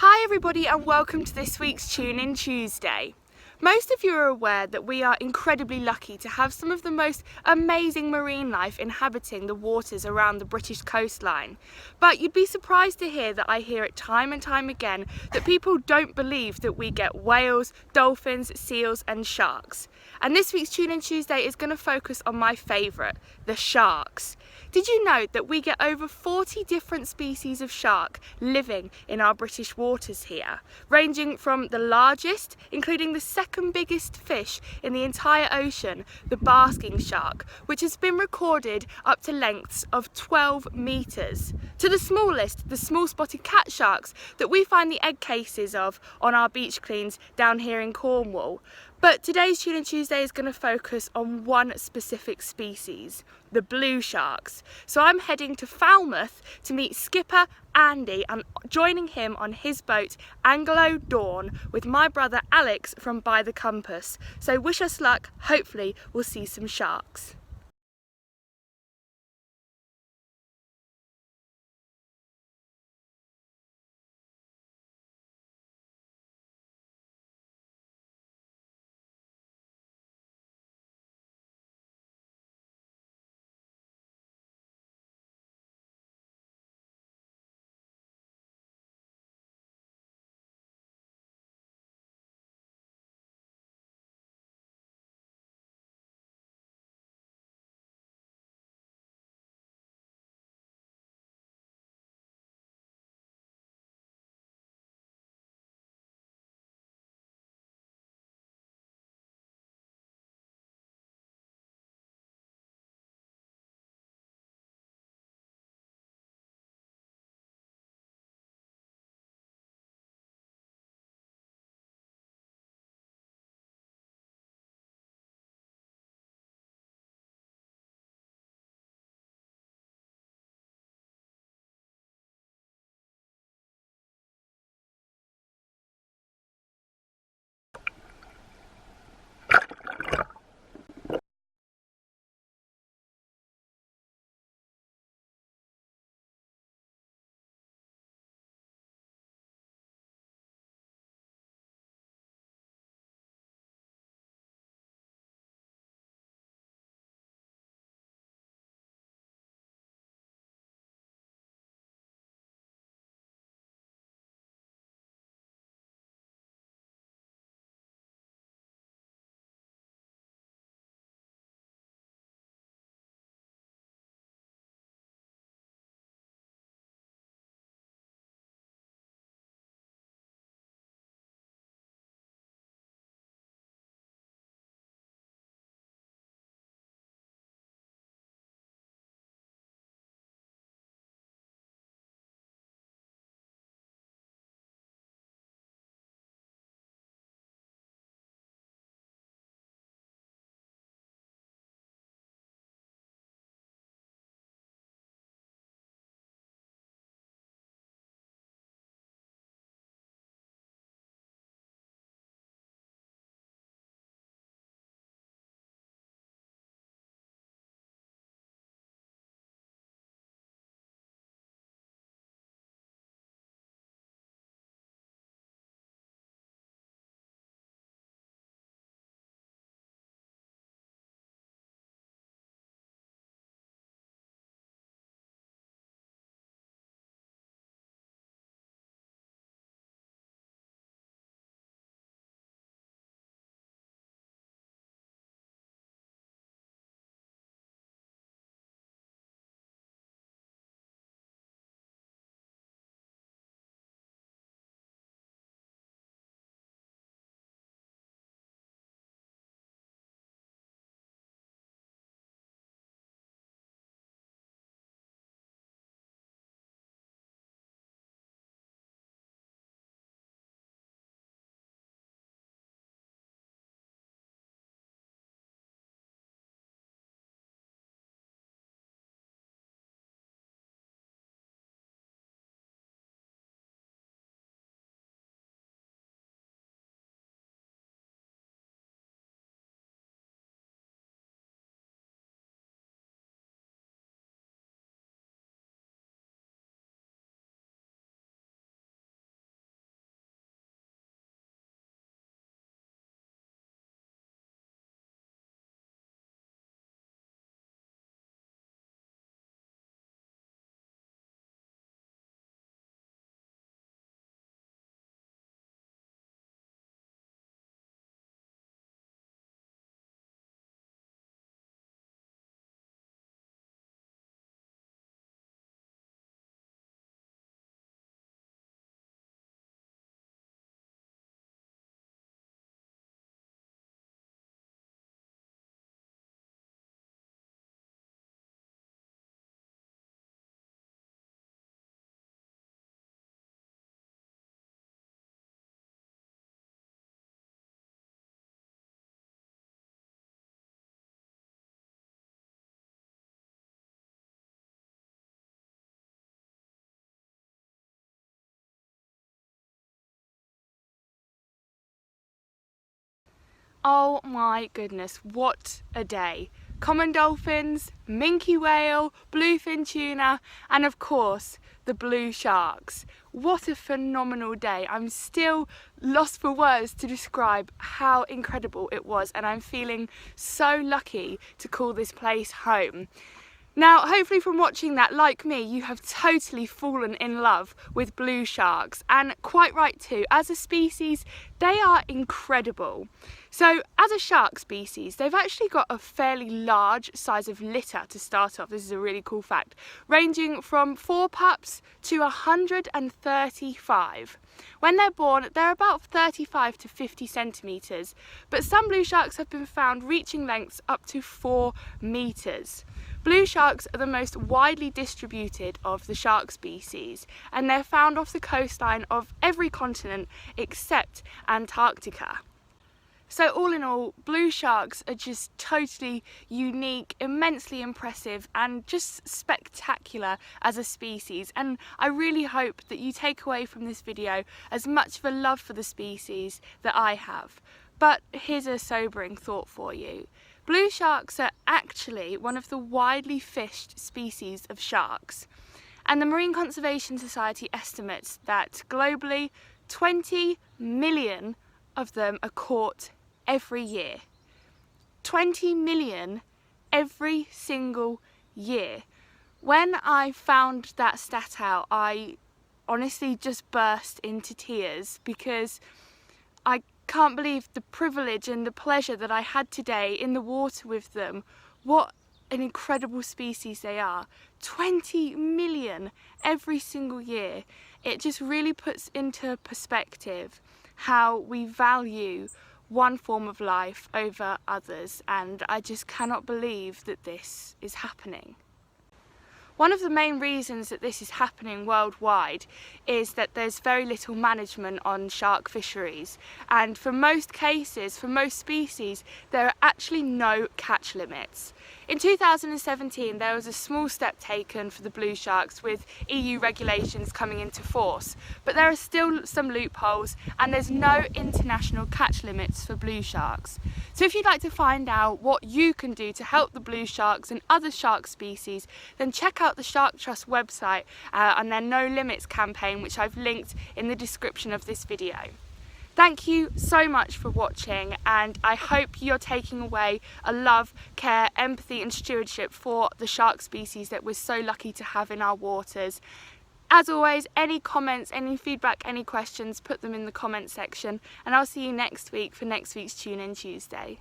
Hi everybody and welcome to this week's Tune In Tuesday. Most of you are aware that we are incredibly lucky to have some of the most amazing marine life inhabiting the waters around the British coastline. But you'd be surprised to hear that I hear it time and time again that people don't believe that we get whales, dolphins, seals and sharks. And this week's Tune In Tuesday is going to focus on my favourite, the sharks. Did you know that we get over 40 different species of shark living in our British waters here, ranging from the largest, including the second biggest fish in the entire ocean, the basking shark, which has been recorded up to lengths of 12 metres, to the smallest, the small spotted cat sharks that we find the egg cases of on our beach cleans down here in Cornwall. But today's Tune In Tuesday is going to focus on one specific species, the blue sharks. So I'm heading to Falmouth to meet skipper Andy and joining him on his boat Anglo Dawn with my brother Alex from By the Compass. So wish us luck, hopefully we'll see some sharks. Oh my goodness, what a day. Common dolphins, minke whale, bluefin tuna, and of course the blue sharks. What a phenomenal day. I'm still lost for words to describe how incredible it was, and I'm feeling so lucky to call this place home. Now, hopefully from watching that, like me, you have totally fallen in love with blue sharks, and quite right too. As a species, they are incredible. So as a shark species, they've actually got a fairly large size of litter to start off. This is a really cool fact, ranging from 4 pups to 135. When they're born, they're about 35 to 50 centimetres, but some blue sharks have been found reaching lengths up to 4 metres. Blue sharks are the most widely distributed of the shark species, and they're found off the coastline of every continent except Antarctica. So all in all, blue sharks are just totally unique, immensely impressive, and just spectacular as a species. And I really hope that you take away from this video as much of a love for the species that I have. But here's a sobering thought for you. Blue sharks are actually one of the widely fished species of sharks. And the Marine Conservation Society estimates that globally 20 million of them are caught every year. 20 million every single year. When I found that stat out, I honestly just burst into tears because I can't believe the privilege and the pleasure that I had today in the water with them. What an incredible species they are. 20 million every single year. It just really puts into perspective how we value one form of life over others, and I just cannot believe that this is happening. One of the main reasons that this is happening worldwide is that there's very little management on shark fisheries, and for most cases, for most species, there are actually no catch limits. In 2017 there was a small step taken for the blue sharks with EU regulations coming into force, but there are still some loopholes and there's no international catch limits for blue sharks. So if you'd like to find out what you can do to help the blue sharks and other shark species, then check out the Shark Trust website and their No Limits campaign, which I've linked in the description of this video. Thank you so much for watching, and I hope you're taking away a love, care, empathy and stewardship for the shark species that we're so lucky to have in our waters. As always, any comments, any feedback, any questions, put them in the comment section, and I'll see you next week for next week's Tune In Tuesday.